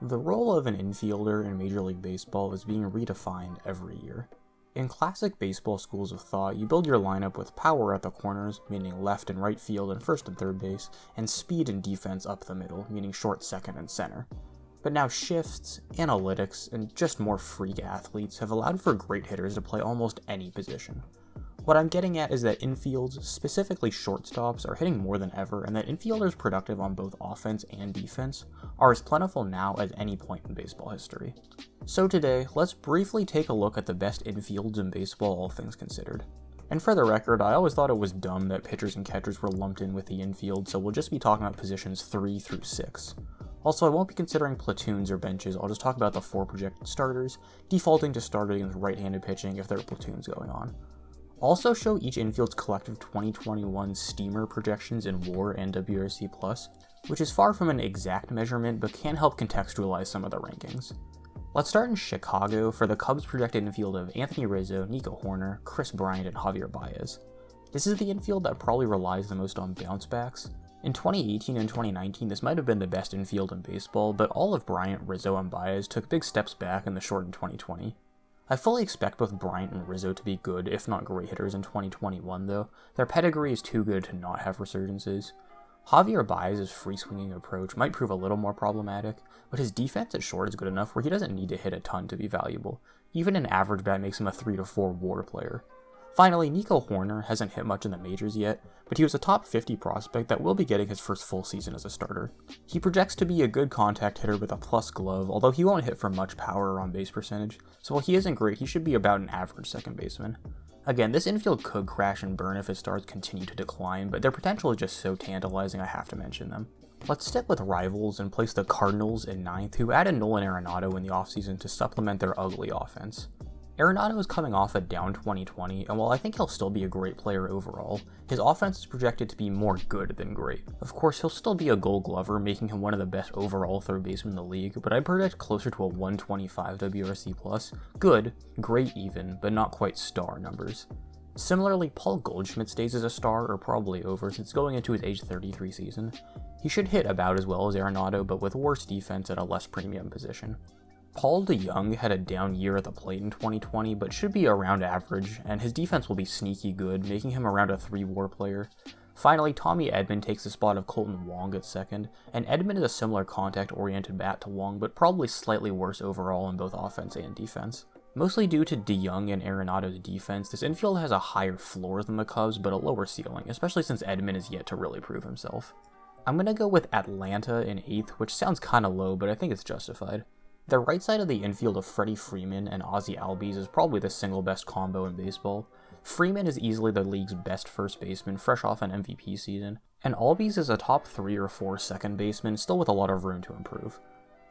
The role of an infielder in Major League Baseball is being redefined every year. In classic baseball schools of thought, you build your lineup with power at the corners, meaning left and right field and first and third base, and speed and defense up the middle, meaning short, second, and center. But now shifts, analytics, and just more freak athletes have allowed for great hitters to play almost any position. What I'm getting at is that infields, specifically shortstops, are hitting more than ever, and that infielders productive on both offense and defense are as plentiful now as any point in baseball history. So today, let's briefly take a look at the best infields in baseball, all things considered. And for the record, I always thought it was dumb that pitchers and catchers were lumped in with the infield, so we'll just be talking about positions 3 through 6. Also, I won't be considering platoons or benches, I'll just talk about the 4 projected starters, defaulting to starting with right-handed pitching if there are platoons going on. Also show each infield's collective 2021 steamer projections in WAR and WRC+, which is far from an exact measurement but can help contextualize some of the rankings. Let's start in Chicago for the Cubs' projected infield of Anthony Rizzo, Nico Horner, Chris Bryant, and Javier Baez. This is the infield that probably relies the most on bounce backs. In 2018 and 2019, this might have been the best infield in baseball, but all of Bryant, Rizzo, and Baez took big steps back in the shortened 2020. I fully expect both Bryant and Rizzo to be good, if not great hitters in 2021 though. Their pedigree is too good to not have resurgences. Javier Baez's free-swinging approach might prove a little more problematic, but his defense at short is good enough where he doesn't need to hit a ton to be valuable. Even an average bat makes him a 3 to 4 WAR player. Finally, Nico Horner hasn't hit much in the majors yet, but he was a top 50 prospect that will be getting his first full season as a starter. He projects to be a good contact hitter with a plus glove, although he won't hit for much power or on base percentage, so while he isn't great, he should be about an average second baseman. Again, this infield could crash and burn if his stars continue to decline, but their potential is just so tantalizing I have to mention them. Let's stick with rivals and place the Cardinals in 9th, who added Nolan Arenado in the offseason to supplement their ugly offense. Arenado is coming off a down 2020, and while I think he'll still be a great player overall, his offense is projected to be more good than great. Of course, he'll still be a Gold Glover, making him one of the best overall third basemen in the league, but I predict closer to a 125 WRC+. Good, great even, but not quite star numbers. Similarly, Paul Goldschmidt's days as a star are probably over since going into his age 33 season. He should hit about as well as Arenado, but with worse defense at a less premium position. Paul DeJong had a down year at the plate in 2020, but should be around average, and his defense will be sneaky good, making him around a 3 WAR player. Finally, Tommy Edman takes the spot of Colton Wong at second, and Edman is a similar contact-oriented bat to Wong, but probably slightly worse overall in both offense and defense. Mostly due to DeJong and Arenado's defense, this infield has a higher floor than the Cubs, but a lower ceiling, especially since Edman is yet to really prove himself. I'm gonna go with Atlanta in 8th, which sounds kinda low, but I think it's justified. The right side of the infield of Freddie Freeman and Ozzie Albies is probably the single best combo in baseball. Freeman is easily the league's best first baseman, fresh off an MVP season, and Albies is a top 3 or 4 second baseman, still with a lot of room to improve.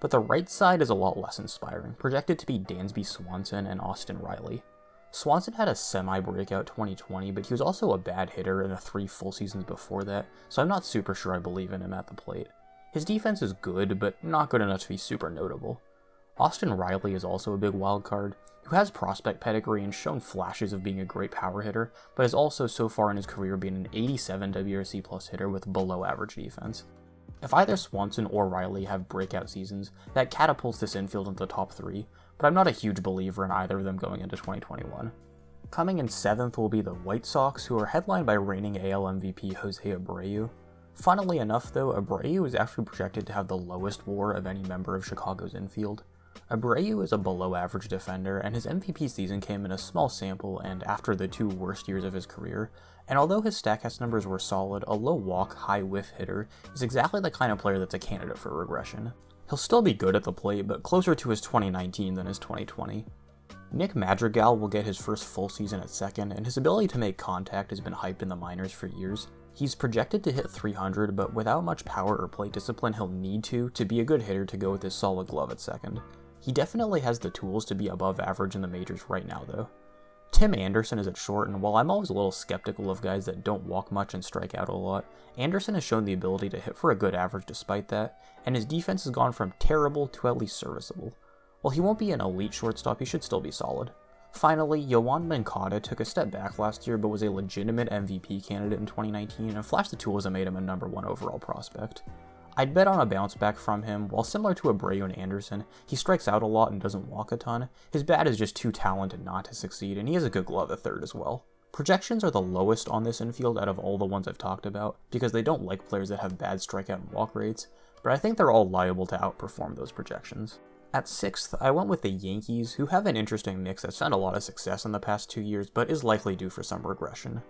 But the right side is a lot less inspiring, projected to be Dansby Swanson and Austin Riley. Swanson had a semi-breakout 2020, but he was also a bad hitter in the 3 full seasons before that, so I'm not super sure I believe in him at the plate. His defense is good, but not good enough to be super notable. Austin Riley is also a big wild card, who has prospect pedigree and shown flashes of being a great power hitter, but has also so far in his career been an 87 WRC+ hitter with below average defense. If either Swanson or Riley have breakout seasons, that catapults this infield into the top 3, but I'm not a huge believer in either of them going into 2021. Coming in 7th will be the White Sox, who are headlined by reigning AL MVP Jose Abreu. Funnily enough though, Abreu is actually projected to have the lowest WAR of any member of Chicago's infield. Abreu is a below-average defender, and his MVP season came in a small sample and after the 2 worst years of his career, and although his StatCast numbers were solid, a low-walk, high-whiff hitter is exactly the kind of player that's a candidate for regression. He'll still be good at the plate, but closer to his 2019 than his 2020. Nick Madrigal will get his first full season at second, and his ability to make contact has been hyped in the minors for years. He's projected to hit 300, but without much power or plate discipline he'll need to be a good hitter to go with his solid glove at second. He definitely has the tools to be above average in the majors right now though. Tim Anderson is at short, and while I'm always a little skeptical of guys that don't walk much and strike out a lot, Anderson has shown the ability to hit for a good average despite that, and his defense has gone from terrible to at least serviceable. While he won't be an elite shortstop, he should still be solid. Finally, Yoan Moncada took a step back last year but was a legitimate MVP candidate in 2019 and flashed the tools that made him a #1 overall prospect. I'd bet on a bounce back from him. While similar to Abreu and Anderson, he strikes out a lot and doesn't walk a ton. His bat is just too talented not to succeed, and he has a good glove at third as well. Projections are the lowest on this infield out of all the ones I've talked about, because they don't like players that have bad strikeout and walk rates, but I think they're all liable to outperform those projections. At 6th, I went with the Yankees, who have an interesting mix that's found a lot of success in the past 2 years, but is likely due for some regression.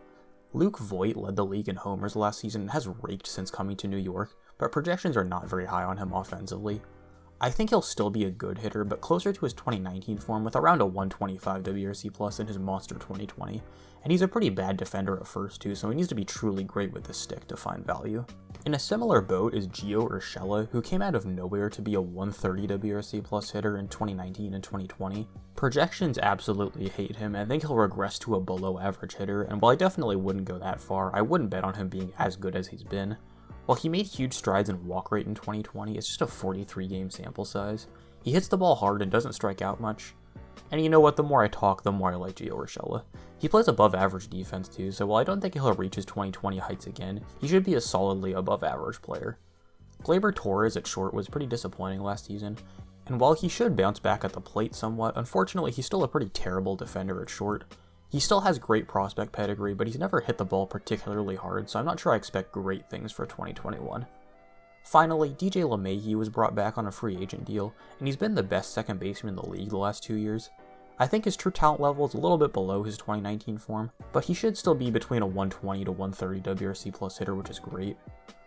Luke Voit led the league in homers last season and has raked since coming to New York, but projections are not very high on him offensively. I think he'll still be a good hitter, but closer to his 2019 form with around a 125 WRC+ in his monster 2020, and he's a pretty bad defender at first too, so he needs to be truly great with the stick to find value. In a similar boat is Gio Urshela, who came out of nowhere to be a 130 WRC+ hitter in 2019 and 2020. Projections absolutely hate him, and I think he'll regress to a below average hitter, and while I definitely wouldn't go that far, I wouldn't bet on him being as good as he's been. While he made huge strides in walk rate in 2020, it's just a 43-game sample size. He hits the ball hard and doesn't strike out much. And you know what, the more I talk, the more I like Gio Urshela. He plays above average defense too, so while I don't think he'll reach his 2020 heights again, he should be a solidly above average player. Gleyber Torres at short was pretty disappointing last season, and while he should bounce back at the plate somewhat, unfortunately he's still a pretty terrible defender at short. He still has great prospect pedigree, but he's never hit the ball particularly hard, so I'm not sure I expect great things for 2021. Finally, DJ LeMahieu was brought back on a free agent deal, and he's been the best second baseman in the league the last 2 years. I think his true talent level is a little bit below his 2019 form, but he should still be between a 120 to 130 WRC+ hitter, which is great.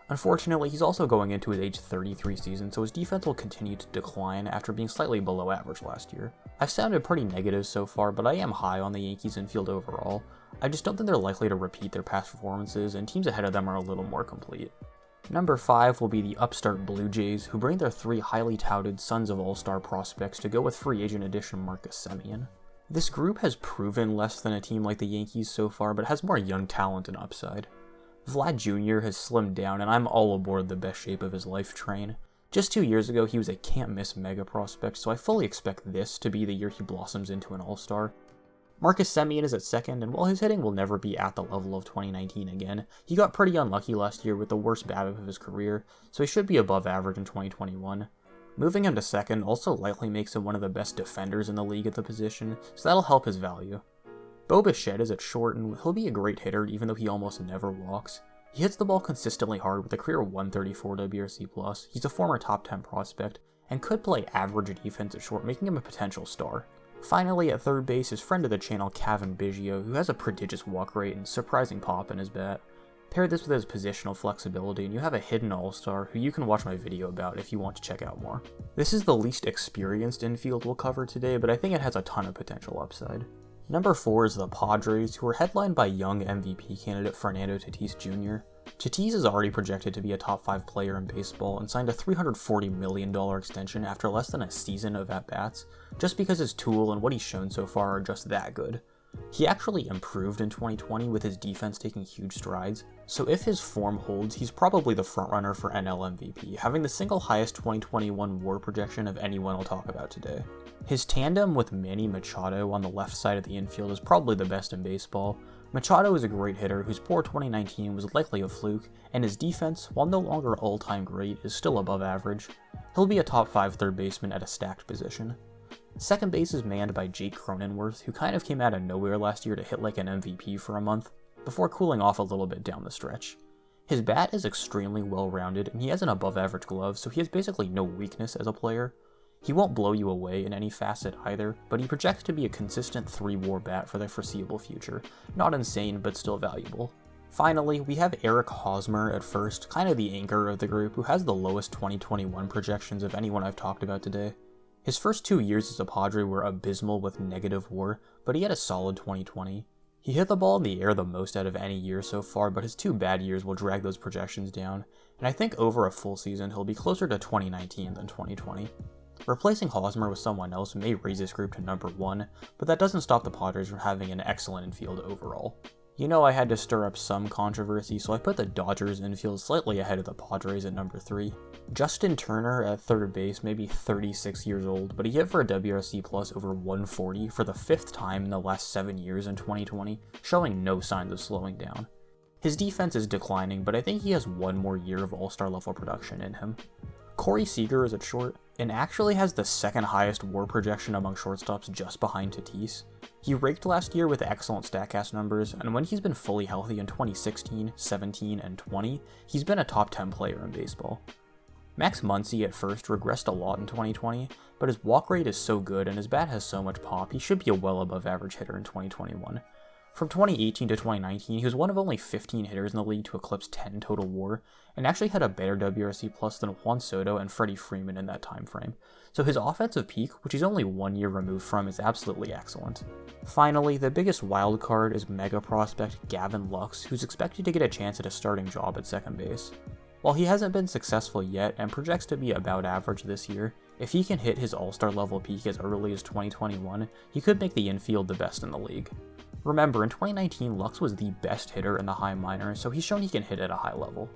Unfortunately, he's also going into his age 33 season, so his defense will continue to decline after being slightly below average last year. I've sounded pretty negative so far, but I am high on the Yankees infield overall. I just don't think they're likely to repeat their past performances, and teams ahead of them are a little more complete. Number 5 will be the upstart Blue Jays, who bring their 3 highly touted Sons of All-Star prospects to go with free agent addition Marcus Semien. This group has proven less than a team like the Yankees so far, but has more young talent and upside. Vlad Jr. has slimmed down, and I'm all aboard the best shape of his life train. Just 2 years ago, he was a can't-miss mega prospect, so I fully expect this to be the year he blossoms into an all-star. Marcus Semien is at second, and while his hitting will never be at the level of 2019 again, he got pretty unlucky last year with the worst BABIP of his career, so he should be above average in 2021. Moving him to second also likely makes him one of the best defenders in the league at the position, so that'll help his value. Bo Bichette is at short, and he'll be a great hitter even though he almost never walks. He hits the ball consistently hard with a career 134 WRC+, he's a former top 10 prospect, and could play average defense at short, making him a potential star. Finally, at third base is friend of the channel Cavan Biggio, who has a prodigious walk rate and surprising pop in his bat. Pair this with his positional flexibility and you have a hidden all-star who you can watch my video about if you want to check out more. This is the least experienced infield we'll cover today, but I think it has a ton of potential upside. Number 4 is the Padres, who are headlined by young MVP candidate Fernando Tatis Jr. Tatis is already projected to be a top 5 player in baseball and signed a $340 million extension after less than a season of at-bats, just because his tool and what he's shown so far are just that good. He actually improved in 2020 with his defense taking huge strides, so if his form holds, he's probably the frontrunner for NL MVP, having the single highest 2021 WAR projection of anyone I'll talk about today. His tandem with Manny Machado on the left side of the infield is probably the best in baseball. Machado is a great hitter whose poor 2019 was likely a fluke, and his defense, while no longer all-time great, is still above average. He'll be a top 5 third baseman at a stacked position. Second base is manned by Jake Cronenworth, who kind of came out of nowhere last year to hit like an MVP for a month, before cooling off a little bit down the stretch. His bat is extremely well-rounded, and he has an above-average glove, so he has basically no weakness as a player. He won't blow you away in any facet either, but he projects to be a consistent 3-WAR bat for the foreseeable future. Not insane, but still valuable. Finally, we have Eric Hosmer at first, kind of the anchor of the group, who has the lowest 2021 projections of anyone I've talked about today. His first 2 years as a Padre were abysmal with negative WAR, but he had a solid 2020. He hit the ball in the air the most out of any year so far, but his 2 bad years will drag those projections down, and I think over a full season he'll be closer to 2019 than 2020. Replacing Hosmer with someone else may raise this group to number 1, but that doesn't stop the Padres from having an excellent infield overall. You know I had to stir up some controversy, so I put the Dodgers infield slightly ahead of the Padres at number 3. Justin Turner at third base may be 36 years old, but he hit for a WRC plus over 140 for the 5th time in the last 7 years in 2020, showing no signs of slowing down. His defense is declining, but I think he has one more year of all-star level production in him. Corey Seager is at short, and actually has the second highest WAR projection among shortstops just behind Tatis. He raked last year with excellent StatCast numbers, and when he's been fully healthy in 2016, 17, and 20, he's been a top 10 player in baseball. Max Muncy at first regressed a lot in 2020, but his walk rate is so good and his bat has so much pop, he should be a well above average hitter in 2021. From 2018 to 2019, he was one of only 15 hitters in the league to eclipse 10 total WAR, and actually had a better WRC plus than Juan Soto and Freddie Freeman in that time frame. So his offensive peak, which he's only 1 year removed from, is absolutely excellent. Finally, the biggest wild card is mega prospect Gavin Lux, who's expected to get a chance at a starting job at second base. While he hasn't been successful yet and projects to be about average this year, if he can hit his all-star level peak as early as 2021, he could make the infield the best in the league. Remember, in 2019, Lux was the best hitter in the high minors, so he's shown he can hit at a high level.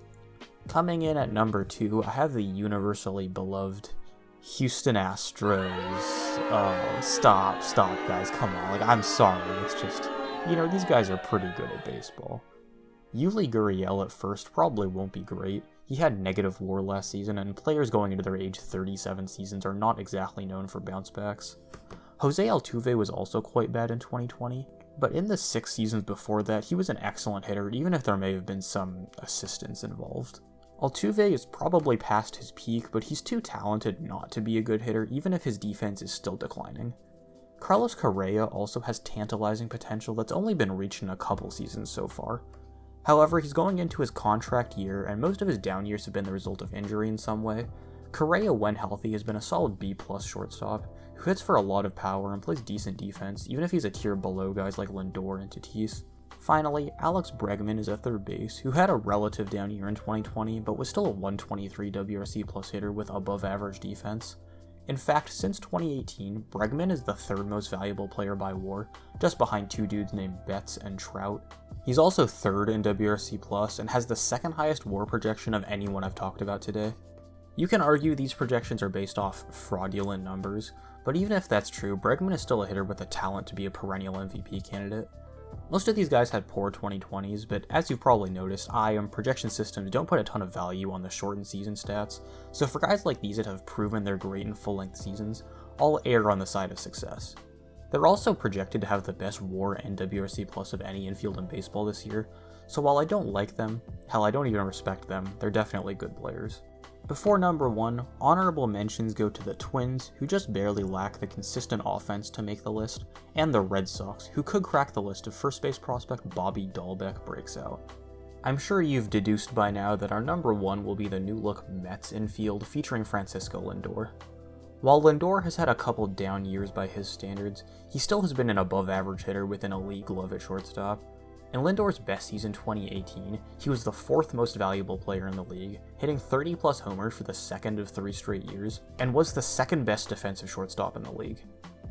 Coming in at number 2, I have the universally beloved Houston Astros. Oh, stop, guys, come on, I'm sorry, it's just, these guys are pretty good at baseball. Yuli Gurriel at first probably won't be great. He had negative WAR last season, and players going into their age 37 seasons are not exactly known for bounce backs. Jose Altuve was also quite bad in 2020, but in the 6 seasons before that, he was an excellent hitter, even if there may have been some assistance involved. Altuve is probably past his peak, but he's too talented not to be a good hitter, even if his defense is still declining. Carlos Correa also has tantalizing potential that's only been reached in a couple seasons so far. However, he's going into his contract year, and most of his down years have been the result of injury in some way. Correa, when healthy, has been a solid B+ shortstop, who hits for a lot of power and plays decent defense, even if he's a tier below guys like Lindor and Tatis. Finally, Alex Bregman is at third base, who had a relative down year in 2020, but was still a 123 WRC+ hitter with above average defense. In fact, since 2018, Bregman is the third most valuable player by WAR, just behind 2 dudes named Betts and Trout. He's also third in WRC+, and has the second highest WAR projection of anyone I've talked about today. You can argue these projections are based off fraudulent numbers, but even if that's true, Bregman is still a hitter with the talent to be a perennial MVP candidate. Most of these guys had poor 2020s, but as you've probably noticed, projection systems don't put a ton of value on the shortened season stats, so for guys like these that have proven they're great in full-length seasons, I'll err on the side of success. They're also projected to have the best WAR and WRC+ of any infield in baseball this year, so while I don't like them, hell, I don't even respect them, they're definitely good players. Before number 1, honorable mentions go to the Twins, who just barely lack the consistent offense to make the list, and the Red Sox, who could crack the list if first base prospect Bobby Dahlbeck breaks out. I'm sure you've deduced by now that our number 1 will be the new-look Mets infield featuring Francisco Lindor. While Lindor has had a couple down years by his standards, he still has been an above-average hitter with an elite glove at shortstop. In Lindor's best season 2018, he was the 4th most valuable player in the league, hitting 30+ homers for the second of 3 straight years, and was the 2nd best defensive shortstop in the league.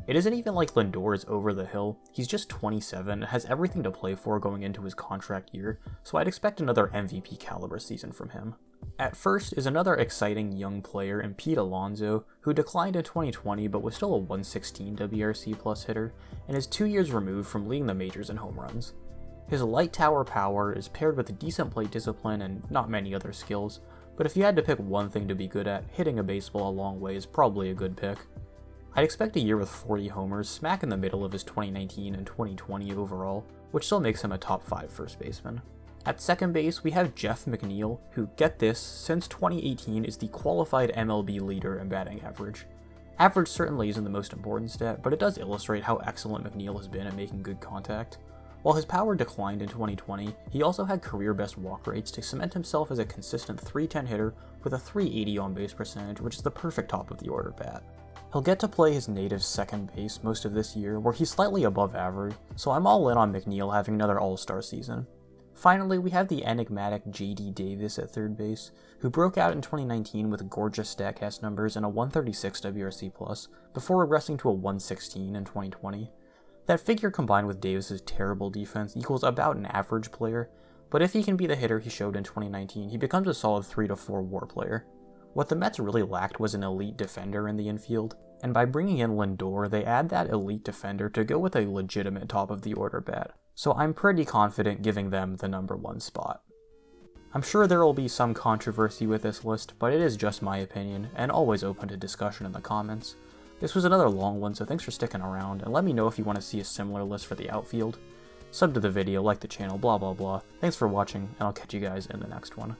It isn't even like Lindor is over the hill, he's just 27 and has everything to play for going into his contract year, so I'd expect another MVP caliber season from him. At first is another exciting young player in Pete Alonso, who declined in 2020 but was still a 116 WRC+ hitter, and is 2 years removed from leading the majors in home runs. His light tower power is paired with decent plate discipline and not many other skills, but if you had to pick one thing to be good at, hitting a baseball a long way is probably a good pick. I'd expect a year with 40 homers, smack in the middle of his 2019 and 2020 overall, which still makes him a top 5 first baseman. At second base, we have Jeff McNeil, who, get this, since 2018 is the qualified MLB leader in batting average. Average certainly isn't the most important stat, but it does illustrate how excellent McNeil has been at making good contact. While his power declined in 2020, he also had career-best walk rates to cement himself as a consistent .310 hitter with a .380 on-base percentage, which is the perfect top-of-the-order bat. He'll get to play his native second base most of this year, where he's slightly above average, so I'm all in on McNeil having another all-star season. Finally, we have the enigmatic J.D. Davis at third base, who broke out in 2019 with gorgeous StatCast numbers and a 136 WRC+, before regressing to a 116 in 2020. That figure combined with Davis's terrible defense equals about an average player, but if he can be the hitter he showed in 2019, he becomes a solid 3 to 4 WAR player. What the Mets really lacked was an elite defender in the infield, and by bringing in Lindor, they add that elite defender to go with a legitimate top-of-the-order bat. so I'm pretty confident giving them the number 1 spot. I'm sure there will be some controversy with this list, but it is just my opinion, and always open to discussion in the comments. This was another long one, so thanks for sticking around, and let me know if you want to see a similar list for the outfield. Sub to the video, like the channel, blah blah blah. Thanks for watching, and I'll catch you guys in the next one.